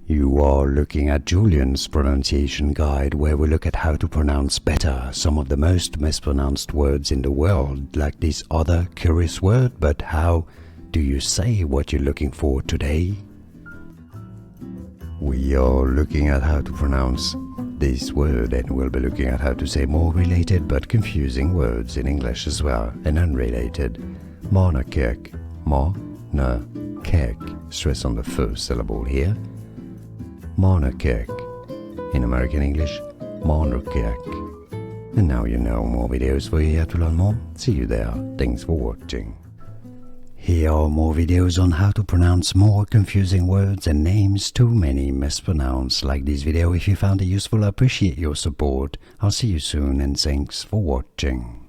You are looking at Julian's pronunciation guide, where we look at how to pronounce better some of the most mispronounced words in the world, like this other curious word. But how do you say what you're looking for today? We are looking at how to pronounce this word, and we'll be looking at how to say more related but confusing words in English as well, and unrelated. Monarchic, mo-na-kek, stress on the first syllable here. Monarchic, in American English, monarchic. And now you know. More videos for you here to learn more. See you there. Thanks for watching. Here are more videos on how to pronounce more confusing words and names too many mispronounced. Like this video if you found it useful. I appreciate your support. I'll see you soon, and thanks for watching.